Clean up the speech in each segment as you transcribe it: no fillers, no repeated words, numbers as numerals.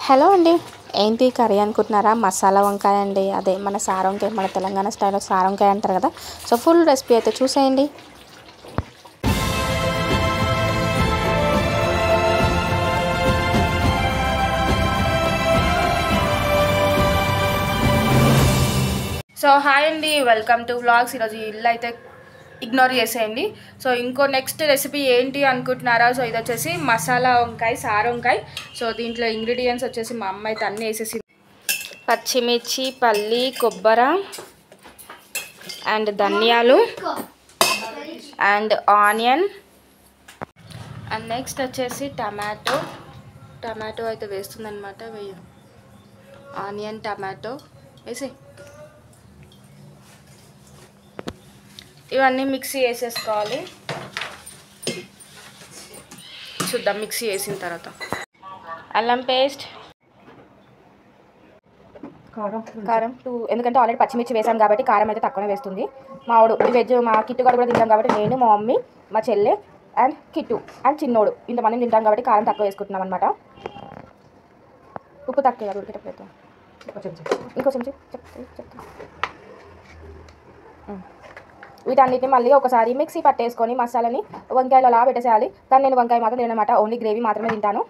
Hello అండి. ఏంటి curry అనుకుంటున్నారా? మసాలా వంకాయ అండి. అదే మన సార్ వంకాయ, మన తెలంగాణ స్టైల్లో సార్ వంకాయ అంటారు కదా. సో ఫుల్ రెసిపీ అయితే చూసేయండి. సో హాయ్ అండి, వెల్కమ్ టు వ్లాగ్స్. ఈరోజు ఇల్లు అయితే ఇగ్నోర్ చేసేయండి. సో ఇంకో నెక్స్ట్ రెసిపీ ఏంటి అనుకుంటున్నారా? సో ఇది వచ్చేసి మసాలా వంకాయ, సార్ వంకాయ. సో దీంట్లో ఇంగ్రీడియంట్స్ వచ్చేసి మా అమ్మ అయితే అన్నీ వేసేసి, పచ్చిమిర్చి, పల్లి, కొబ్బరి అండ్ ధనియాలు అండ్ ఆనియన్ అండ్ నెక్స్ట్ వచ్చేసి టమాటో అయితే వేస్తుందన్నమాట. వెయ్యి ఆనియన్, టమాటో వేసి ఇవన్నీ మిక్సీ వేసేసుకోవాలి. చూద్దాం మిక్సీ వేసిన తర్వాత. అల్లం పేస్ట్, కారం 2, ఎందుకంటే ఆల్రెడీ పచ్చిమిర్చి వేసాం కాబట్టి కారం అయితే తక్కువనే వేస్తుంది. మావాడు వెజ్, మా కిట్టు కూడా తింటాం కాబట్టి నేను, మా మమ్మీ, మా చెల్లె అండ్ కిట్టు అండ్ చిన్నోడు ఇంతమంది తింటాం కాబట్టి కారం తక్కువ వేసుకుంటున్నాం అనమాట. ఉప్పు తక్కువ ఉడికేటప్పుడు ఇంకో చెంచా చెప్తా. వీటన్నిటిని మళ్ళీ ఒకసారి మిక్సీ పట్టేసుకొని మసాలాని వంకాయలు అలా పెట్టేసేయాలి. కానీ నేను వంకాయ మాత్రం తిననమాట, ఓన్లీ గ్రేవీ మాత్రమే తింటాను.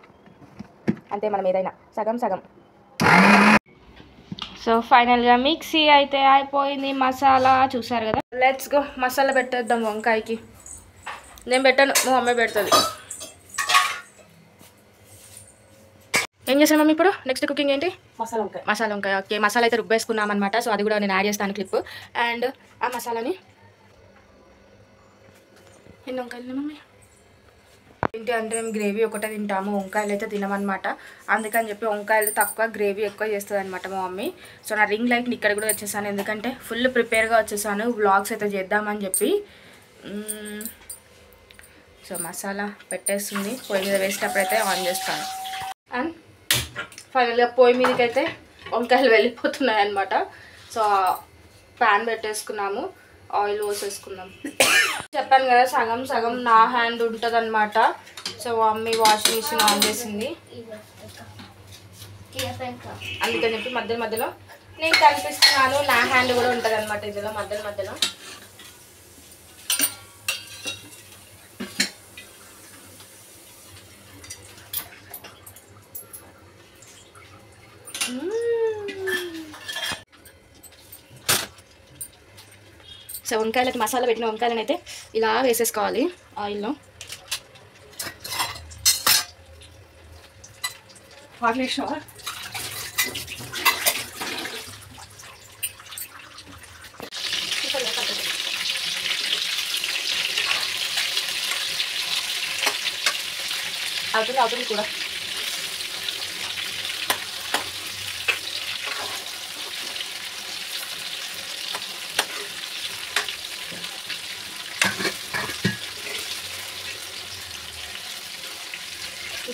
అంతే, మనం ఏదైనా సగం సగం. సో ఫైనల్గా మిక్సీ అయితే అయిపోయింది. మసాలా చూసారు కదా. లెట్స్ గో మసాలా పెట్టేద్దాం వంకాయకి. నేను పెట్టాను, మా మమ్మీ పెడుతుంది. ఏం చేసాను మమ్మీ ఇప్పుడు? నెక్స్ట్ కుకింగ్ ఏంటి? మసాలా వంకాయ. ఓకే, మసాలా అయితే రుబ్బేసుకున్నాం అనమాట. సో అది కూడా నేను యాడ్ చేస్తాను క్లిప్. అండ్ ఆ మసాలాని ఎన్ని వంకాయలు మమ్మీ ఏంటి అంటే మేము గ్రేవీ ఒకటే తింటాము, వంకాయలు అయితే తినమన్నమాట. అందుకని చెప్పి వంకాయలు తక్కువ, గ్రేవీ ఎక్కువ చేస్తుంది అనమాట మా మమ్మీ. సో నా రింగ్ లైట్ని ఇక్కడ కూడా వచ్చేసాను, ఎందుకంటే ఫుల్ ప్రిపేర్గా వచ్చేసాను వ్లాగ్స్ అయితే చేద్దామని చెప్పి. సో మసాలా పెట్టేస్తుంది. పొయ్యి మీద వేసేటప్పుడు అయితే ఆన్ చేస్తాను. అండ్ ఫైనల్గా పొయ్యి మీదకి అయితే వంకాయలు వెళ్ళిపోతున్నాయి అనమాట. సో ప్యాన్ పెట్టేసుకున్నాము, ఆయిల్ పోసేసుకున్నాం. చెప్పాను కదా సగం సగం నా హ్యాండ్ ఉంటుంది అనమాట. So mummy washing machine on చేసింది, అందుకని చెప్పి మధ్య మధ్యలో నేను కనిపిస్తున్నాను. నా హ్యాండ్ కూడా ఉంటుంది అనమాట ఇందులో మధ్యలో. సో వంకాయలకి మసాలా పెట్టిన వంకాయలను అయితే ఇలా వేసేసుకోవాలి ఆయిల్లో. అవుతుంది కూడా.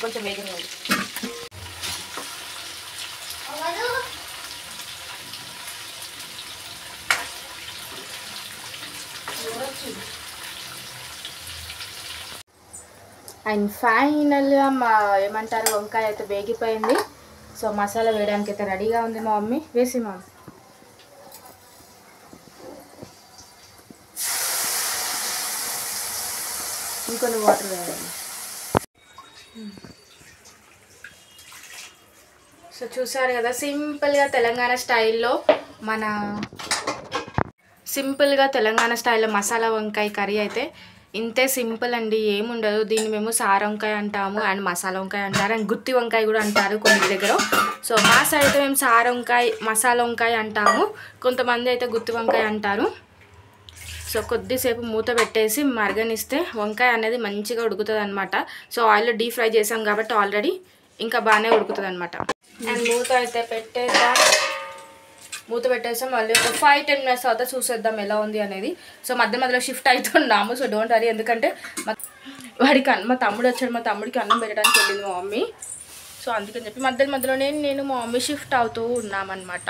కొంచెం వేగంగా ఉంది. అండ్ ఫైనల్గా ఏమంటారు వంకాయ అయితే వేగిపోయింది. సో మసాలా వేయడానికి అయితే రెడీగా ఉంది మా మమ్మీ. వేసి మా ఇంకొన్ని వాటర్ వేయాలి. సో చూసారు కదా, సింపుల్గా తెలంగాణ స్టైల్లో మసాలా వంకాయ కర్రీ అయితే ఇంతే సింపుల్ అండి, ఏముండదు. దీన్ని మేము సార్ వంకాయ అంటాము అండ్ మసాలా వంకాయ అంటారు అండ్ గుత్తి వంకాయ కూడా అంటారు కొన్ని దగ్గర. సో మా సైడ్ అయితే మేము సార్ వంకాయ, మసాలా వంకాయ అంటాము, కొంతమంది అయితే గుత్తి వంకాయ అంటారు. సో కొద్దిసేపు మూత పెట్టేసి మరగనిస్తే వంకాయ అనేది మంచిగా ఉడుకుతుంది అనమాట. సో ఆయిల్లో డీప్ ఫ్రై చేసాం కాబట్టి ఆల్రెడీ ఇంకా బాగానే ఉడుకుతుంది అనమాట. అండ్ మూత అయితే పెట్టేసాం. మళ్ళీ ఒక 5-10 మినిట్స్ తర్వాత చూసేద్దాం ఎలా ఉంది అనేది. సో మధ్యలో షిఫ్ట్ అవుతున్నాము. సో డోంట్ వరీ, ఎందుకంటే మా తమ్ముడు వచ్చాడు, మా తమ్ముడికి అన్నం పెట్టడానికి వెళ్ళింది మా మమ్మీ. సో అందుకని చెప్పి మధ్యలో నేను మా మమ్మీ షిఫ్ట్ అవుతూ ఉన్నామన్నమాట.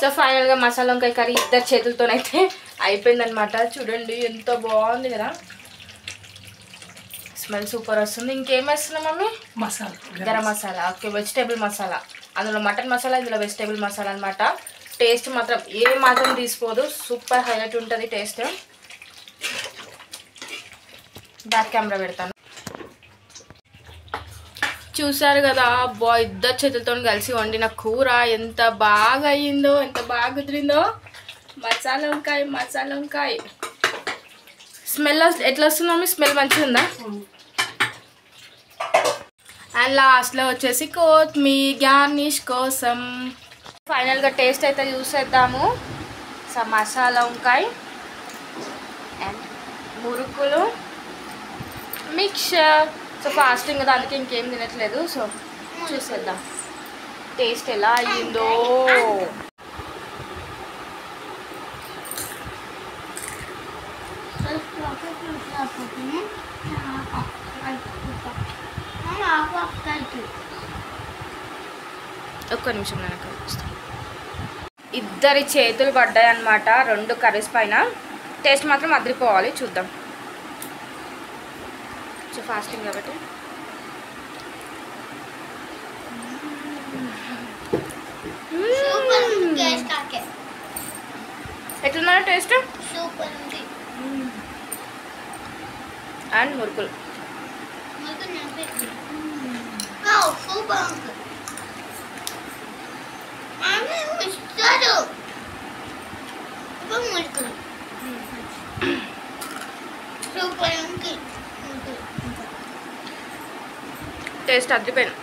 సో ఫైనల్గా మసాలా వంకాయ కర్రీ ఇద్దరు చేతులతోనైతే అయిపోయిందనమాట. చూడండి ఎంత బాగుంది కదా, స్మెల్ సూపర్ వస్తుంది. ఇంకేం వేస్తున్నాం mummy? Masala, garam masala. Okay, vegetable masala. అందులో మటన్ మసాలా, ఇందులో వెజిటేబుల్ మసాలా అనమాట. టేస్ట్ మాత్రం ఏ మాత్రం తీసుకోదు, సూపర్ హైలైట్ ఉంటుంది టేస్ట్. బ్యాక్ కెమెరా పెడతాను. చూసారు కదా అబ్బా, ఇద్దరు చేతులతో కలిసి వండిన కూర ఎంత బాగా అయ్యిందో, ఎంత బాగా కుదిరిందో. మసాలా వంకాయ స్మెల్ ఎట్లా వస్తుంది మమ్మీ? స్మెల్ మంచిగా ఉందా? అండ్ లాస్ట్లో వచ్చేసి కొత్తిమీర గార్నిష్ కోసం. ఫైనల్గా టేస్ట్ అయితే చూసేద్దాము. సో మసాలా వంకాయ అండ్ మురుకులు మిక్చర్. సో ఫాస్టింగ్ కదా, అందుకే ఇంకేం తినట్లేదు. సో చూసేద్దాం టేస్ట్ ఎలా అయ్యిందో. ఒక్క నిమిషం నేను కలుస్తాను. ఇద్దరి చేతులు పడ్డాయి అన్నమాట 2 కర్రీస్ పైన. టేస్ట్ మాత్రం అదిరిపోవాలి, చూద్దాం. సో ఫాస్టింగ్ కాబట్టి ఎట్లున్నా టేస్ట్? అండ్ మురుకులు టేస్ట్ అదిరిపోయింది.